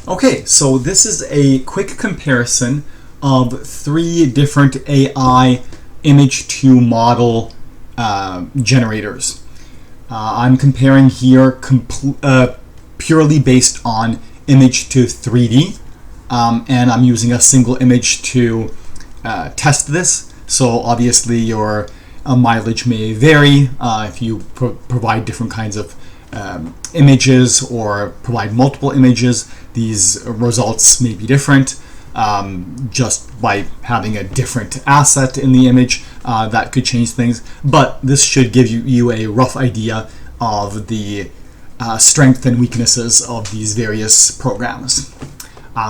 Okay, so this is a quick comparison of 3 different AI image to model generators. I'm comparing here purely based on image to 3D, and I'm using a single image to test this. So obviously your mileage may vary if you provide different kinds of images or provide multiple images. These results may be different just by having a different asset in the image. That could change things, but this should give you a rough idea of the strengths and weaknesses of these various programs.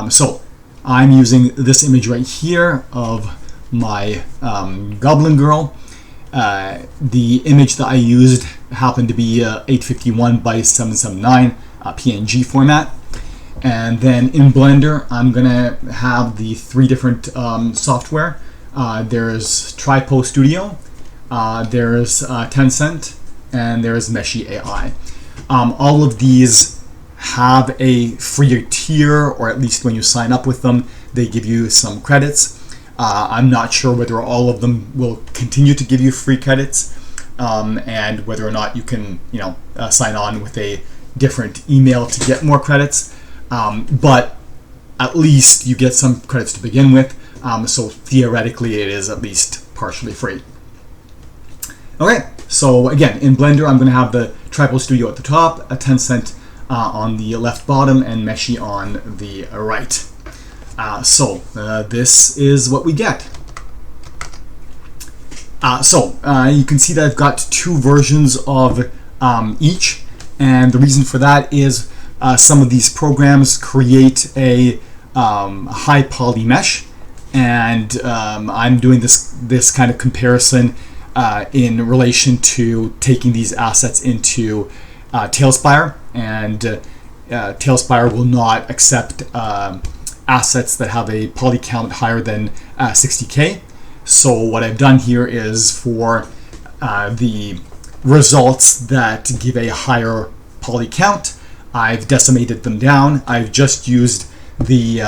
So I'm using this image right here of my Goblin Girl. The image that I used happened to be 851 by 779 PNG format. And then in Blender, I'm gonna have the 3 different software. There's Tripo Studio, there's Tencent, and there's Meshi AI. All of these have a free tier, or at least when you sign up with them, they give you some credits. I'm not sure whether all of them will continue to give you free credits, and whether or not you can, sign on with a different email to get more credits. But at least you get some credits to begin with, so theoretically it is at least partially free. Okay, so again, in Blender I'm going to have the Tripo Studio at the top, a Tencent on the left bottom, and Meshi on the right. So this is what we get. You can see that I've got 2 versions of each, and the reason for that is some of these programs create a high poly mesh, and I'm doing this kind of comparison in relation to taking these assets into Tailspire, and Tailspire will not accept assets that have a poly count higher than 60K. So what I've done here is for the results that give a higher poly count, I've decimated them down. I've just used the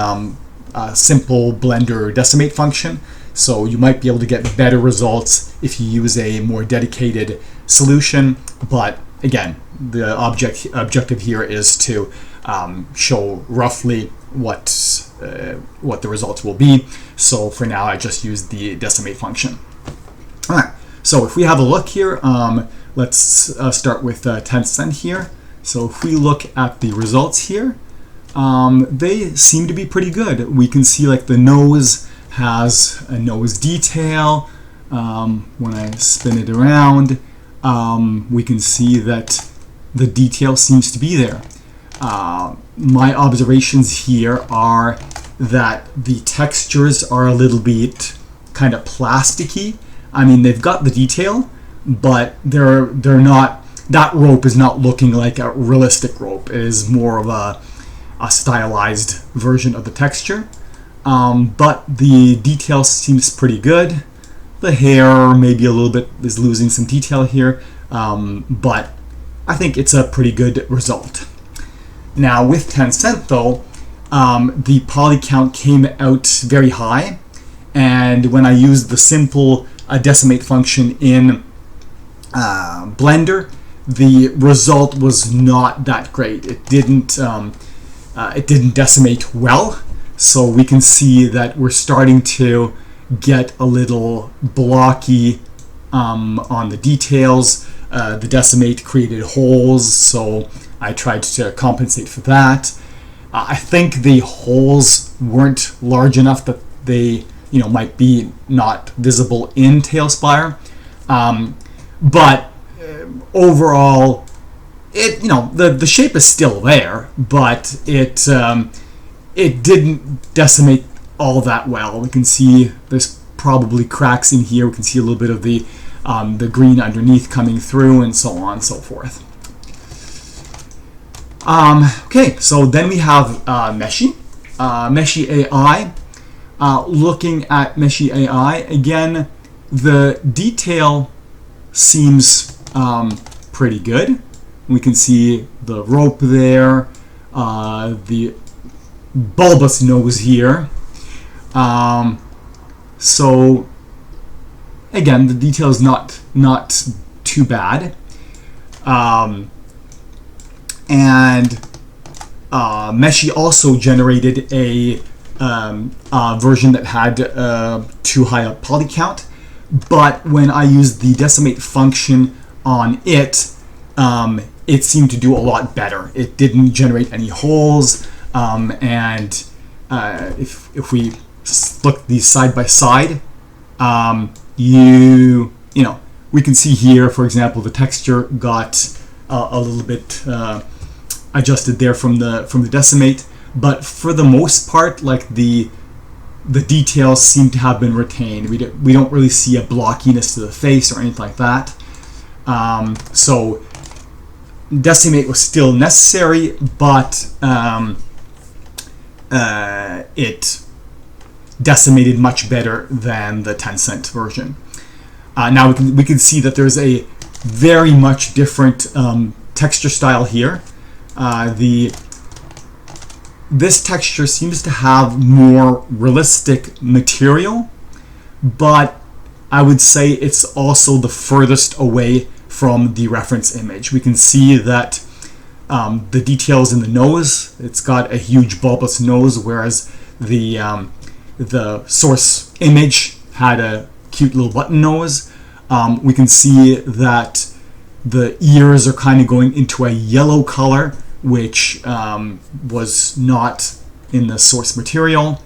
simple Blender decimate function. So you might be able to get better results if you use a more dedicated solution. But again, the objective here is to show roughly what the results will be. So for now, I just use the decimate function. All right. So if we have a look here, let's start with Tencent here. So if we look at the results here, they seem to be pretty good. We can see like the nose has a nose detail. When I spin it around, we can see that the detail seems to be there. My observations here are that the textures are a little bit kind of plasticky. I mean, they've got the detail, but they're not. That rope is not looking like a realistic rope. It is more of a stylized version of the texture. But the detail seems pretty good. The hair maybe a little bit is losing some detail here, but I think it's a pretty good result. Now with Tencent though, the poly count came out very high, and when I used the simple decimate function in Blender, the result was not that great. It didn't decimate well, so we can see that we're starting to get a little blocky on the details. The decimate created holes, so I tried to compensate for that. I think the holes weren't large enough that they might be not visible in Tailspire, but overall, the shape is still there, but it didn't decimate all that well. We can see there's probably cracks in here. We can see a little bit of the green underneath coming through, and so on and so forth. Okay, so then we have Meshi AI. Looking at Meshi AI, again, the detail seems pretty good. We can see the rope there, the bulbous nose here. So again, the detail is not too bad. And Meshi also generated a version that had too high a poly count, but when I used the decimate function on it, it seemed to do a lot better. It didn't generate any holes, and if we look these side by side, you know, we can see here, for example, the texture got a little bit adjusted there from the decimate, but for the most part, like the details seem to have been retained. We don't really see a blockiness to the face or anything like that. So decimate was still necessary, but it decimated much better than the Tencent version. Now we can see that there's a very much different texture style here. This texture seems to have more realistic material, but I would say it's also the furthest away from the reference image. We can see that the details in the nose, it's got a huge bulbous nose, whereas the source image had a cute little button nose. We can see that the ears are kind of going into a yellow color, which was not in the source material.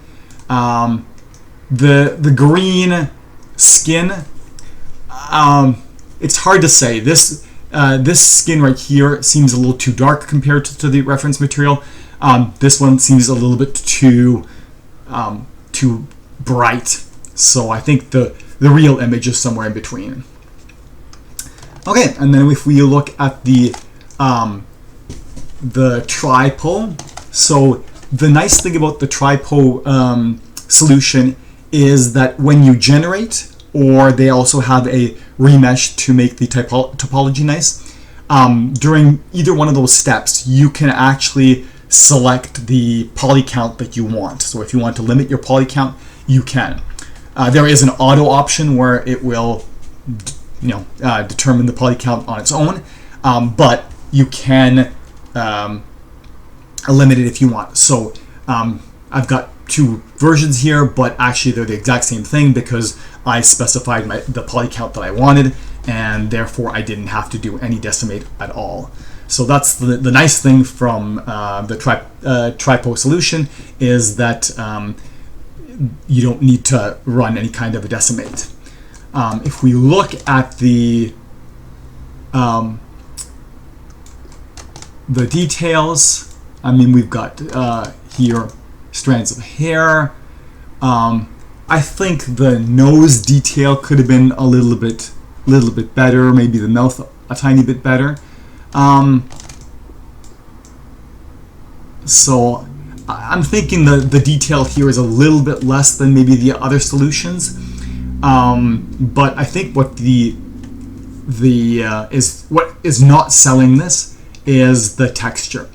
The green skin, it's hard to say. This skin right here seems a little too dark compared to the reference material. This one seems a little bit too bright. So I think the real image is somewhere in between. Okay, and then if we look at the TriPo, so the nice thing about the TriPo solution is that when you generate, or they also have a remesh to make the topology nice, during either one of those steps, you can actually select the poly count that you want. So if you want to limit your poly count, you can. There is an auto option where it will, determine the poly count on its own, but you can limit it if you want. So I've got two versions here, but actually they're the exact same thing because I specified the poly count that I wanted, and therefore I didn't have to do any decimate at all. So that's the nice thing from the TriPo solution, is that you don't need to run any kind of a decimate. If we look at the details, I mean, we've got here strands of hair. I think the nose detail could have been a little bit better, maybe the mouth a tiny bit better. So I'm thinking the detail here is a little bit less than maybe the other solutions. But I think what what is not selling this is the texture.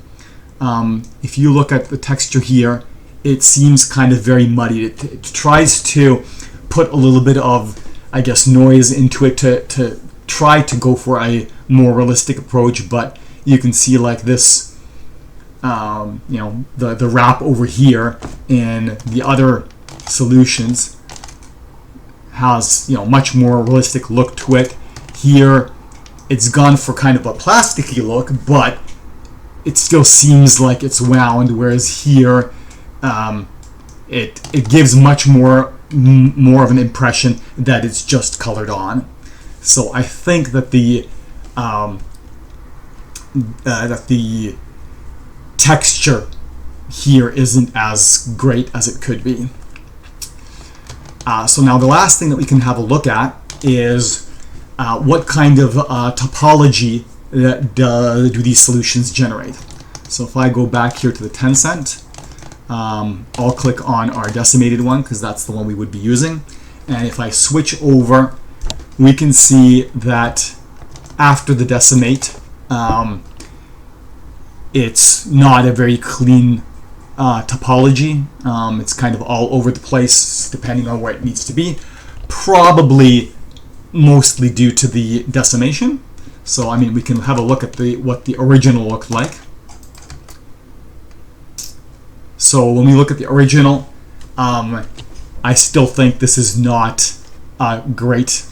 If you look at the texture here, it seems kind of very muddy. It tries to put a little bit of, I guess, noise into it to try to go for a more realistic approach, but you can see like this, the wrap over here in the other solutions has much more realistic look to it. Here it's gone for kind of a plasticky look, but it still seems like it's wound, whereas here it gives much more of an impression that it's just colored on. So I think that the texture here isn't as great as it could be. So now the last thing that we can have a look at is what kind of topology do these solutions generate. So if I go back here to the Tencent, I'll click on our decimated one because that's the one we would be using. And if I switch over, we can see that after the decimate, it's not a very clean topology. It's kind of all over the place depending on where it needs to be. Probably mostly due to the decimation. So I mean, we can have a look at what the original looked like. So when we look at the original, I still think this is not a great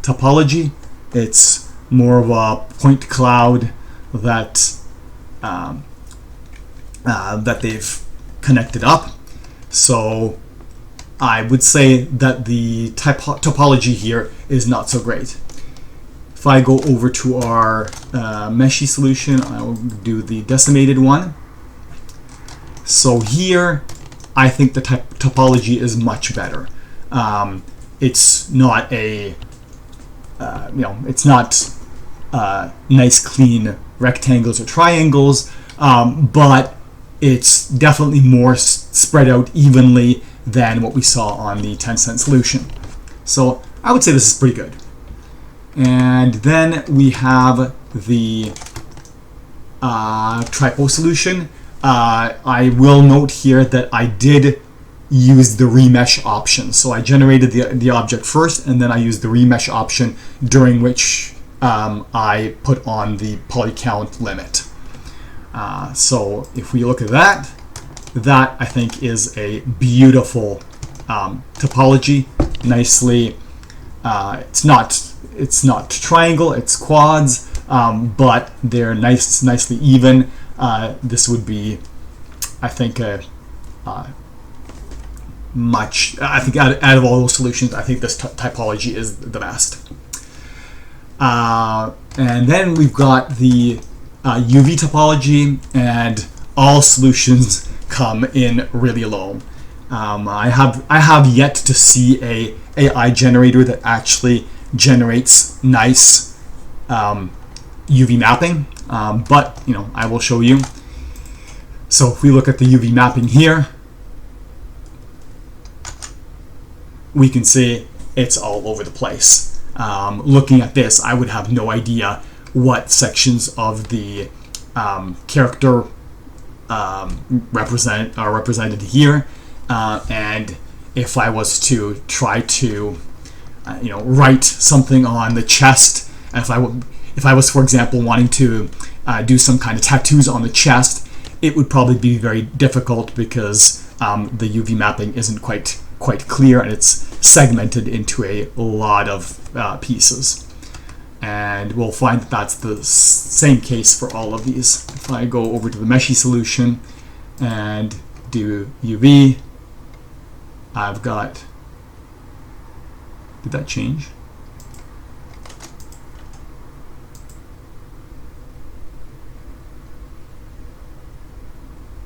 topology. It's more of a point cloud that that they've connected up. So I would say that the topology here is not so great. If I go over to our Meshy solution, I will do the decimated one. So here, I think the topology is much better. It's not a, it's not nice clean rectangles or triangles, but it's definitely more spread out evenly than what we saw on the Tencent solution. So I would say this is pretty good. And then we have the Tripo solution. I will note here that I did use the remesh option. So I generated the object first, and then I used the remesh option, during which I put on the poly count limit. So if we look at that, that I think is a beautiful topology. Nicely, it's not triangle, it's quads, but they're nicely even. This would be, I think, I think out of all those solutions, I think this typology is the best. And then we've got the UV topology, and all solutions come in really low. I have yet to see a AI generator that actually generates nice UV mapping, but I will show you. So if we look at the UV mapping here, we can see it's all over the place. Looking at this, I would have no idea what sections of the character are represented here, and if I was to try to write something on the chest, if I was, for example, wanting to do some kind of tattoos on the chest, it would probably be very difficult because the UV mapping isn't quite clear, and it's segmented into a lot of pieces. And we'll find that that's the same case for all of these. If I go over to the Meshy solution and do UV, I've got, did that change?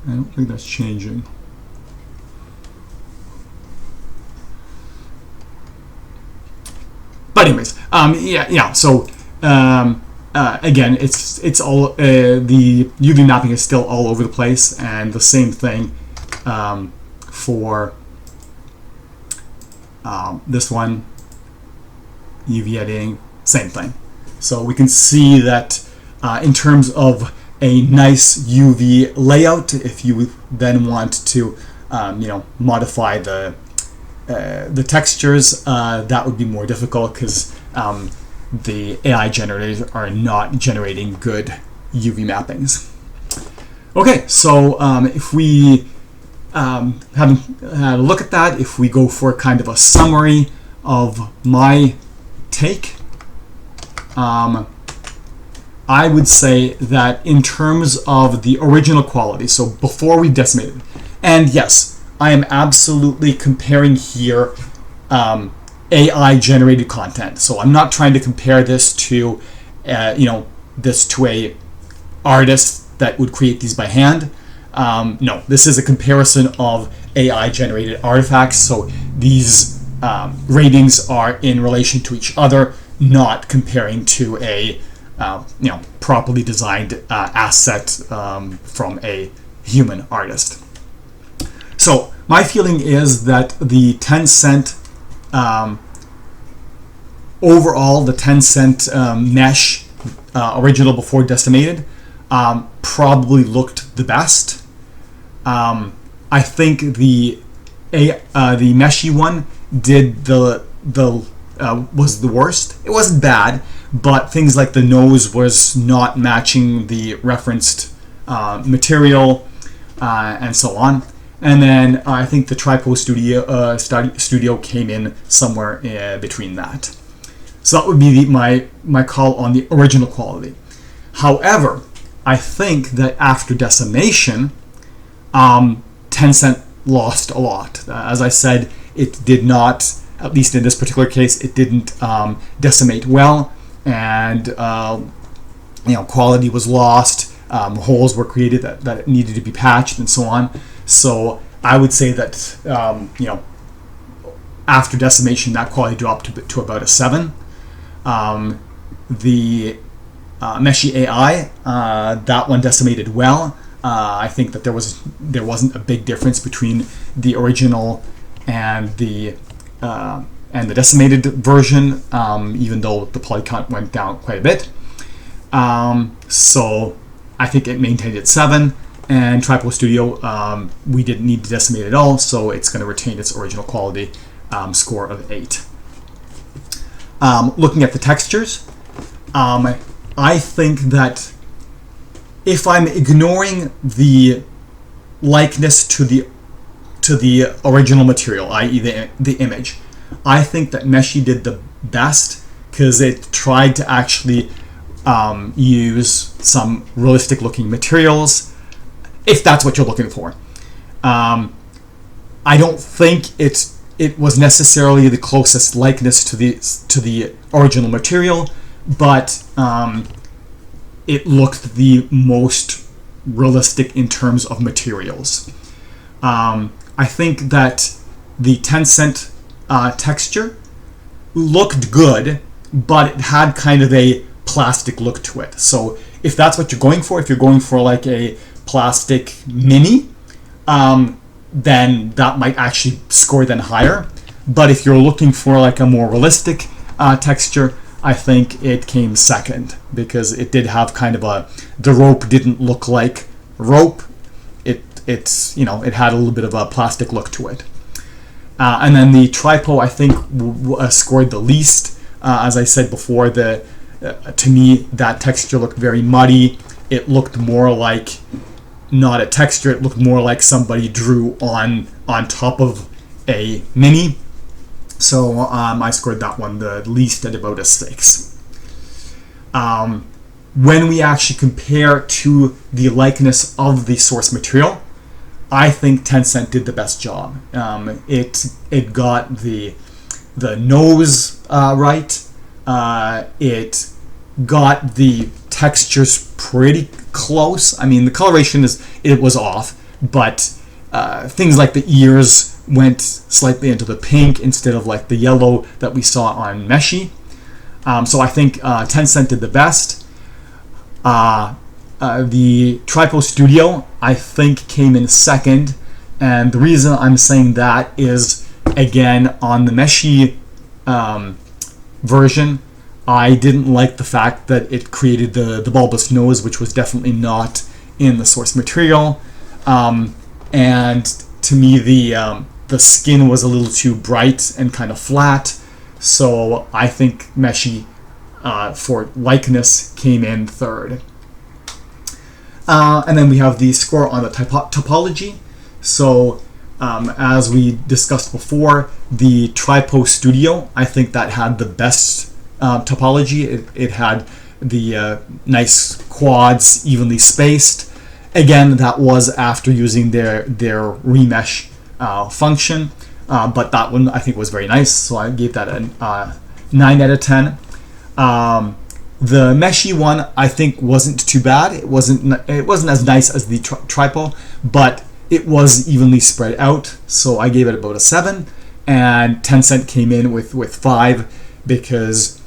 I don't think that's changing. But anyways, yeah. So again, it's all the UV mapping is still all over the place, and the same thing for this one. UV editing, same thing. So we can see that in terms of a nice UV layout, if you then want to modify the textures, that would be more difficult because the AI generators are not generating good UV mappings. Okay, so if we haven't had a look at that, if we go for kind of a summary of my take, I would say that in terms of the original quality, so before we decimated, and yes, I am absolutely comparing here AI generated content. So I'm not trying to compare this to, this to a artist that would create these by hand. No, this is a comparison of AI generated artifacts. So these ratings are in relation to each other, not comparing to a properly designed asset from a human artist. So my feeling is that the Tencent overall, the Tencent mesh original before decimated probably looked the best. I think the Meshi one did was the worst. It wasn't bad, but things like the nose was not matching the referenced material, and so on. And then I think the Tripo Studio came in somewhere between that. So that would be my call on the original quality. However, I think that after decimation, Tencent lost a lot. As I said, it did not, at least in this particular case, it didn't decimate well, and quality was lost. Holes were created that needed to be patched, and so on. So I would say that after decimation, that quality dropped to about a 7. The Meshi AI, that one decimated well. I think that there wasn't a big difference between the original and the decimated version, even though the poly count went down quite a bit. So I think it maintained at 7. And Tripo Studio, we didn't need to decimate at all, so it's going to retain its original quality score of 8. Looking at the textures, I think that if I'm ignoring the likeness to the original material, i.e. the image, I think that Meshi did the best because it tried to actually use some realistic looking materials, if that's what you're looking for. I don't think it was necessarily the closest likeness to the original material, but it looked the most realistic in terms of materials. I think that the Tencent texture looked good, but it had kind of a plastic look to it. So if that's what you're going for, if you're going for like a plastic mini, then that might actually score then higher. But if you're looking for like a more realistic texture, I think it came second, because it did have kind of the rope didn't look like rope. It had a little bit of a plastic look to it. And then the Tripo, I think, scored the least. As I said before, to me, that texture looked very muddy. It looked more like not a texture. It looked more like somebody drew on top of a mini. So I scored that one the least at about a 6. When we actually compare to the likeness of the source material, I think Tencent did the best job. It got the nose right. It got the textures pretty close. I mean, the coloration was off, but things like the ears went slightly into the pink instead of like the yellow that we saw on Meshi. So I think Tencent did the best. The Tripo Studio, I think, came in second, and the reason I'm saying that is, again, on the Meshi version, I didn't like the fact that it created the bulbous nose, which was definitely not in the source material, and to me the skin was a little too bright and kind of flat, so I think Meshi for likeness came in third. And then we have the score on the topology. So as we discussed before, the Tripo Studio, I think that had the best topology. It had the nice quads evenly spaced. Again, that was after using their remesh function, but that one I think was very nice, so I gave that a 9 out of 10. The Meshi one I think wasn't too bad. It wasn't as nice as the Tripo, but it was evenly spread out, so I gave it about a 7. And Tencent came in with 5 because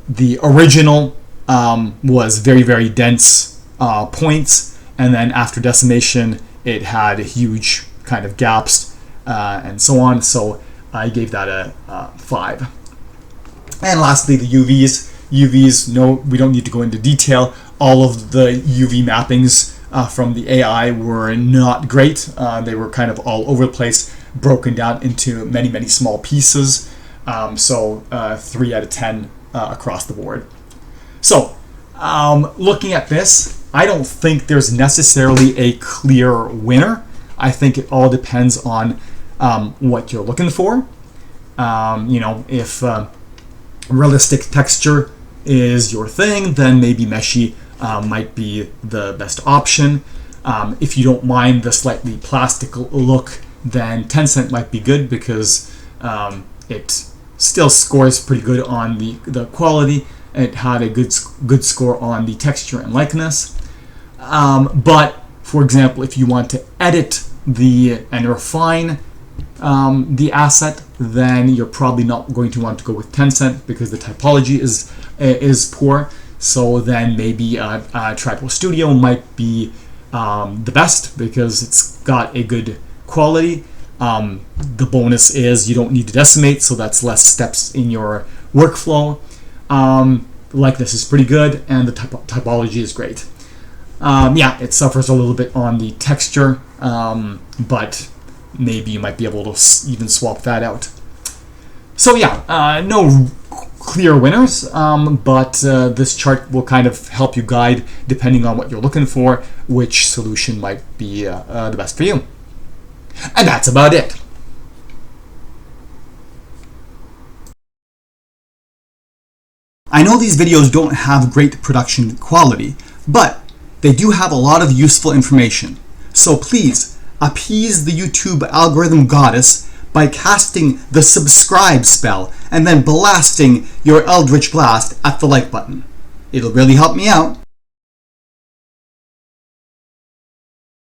the original was very, very dense points, and then after decimation it had huge kind of gaps and so on, so I gave that a 5. And lastly, the UVs. UVs, no, we don't need to go into detail. All of the UV mappings from the AI were not great. They were kind of all over the place, broken down into many, many small pieces. So 3 out of 10 across the board. So looking at this, I don't think there's necessarily a clear winner. I think it all depends on what you're looking for. If realistic texture is your thing, then maybe Meshi might be the best option. If you don't mind the slightly plastic look, then Tencent might be good because it still scores pretty good on the quality. It had a good score on the texture and likeness. But for example, if you want to edit and refine the asset, then you're probably not going to want to go with Tencent because the typology is poor. So then maybe Tribal Studio might be the best because it's got a good quality. The bonus is you don't need to decimate, so that's less steps in your workflow. Likeness is pretty good, and the typology is great. It suffers a little bit on the texture, but maybe you might be able to even swap that out. So no clear winners, but this chart will kind of help you guide, depending on what you're looking for, which solution might be the best for you. And that's about it. I know these videos don't have great production quality, but they do have a lot of useful information. So please, appease the YouTube algorithm goddess by casting the subscribe spell and then blasting your Eldritch Blast at the like button. It'll really help me out.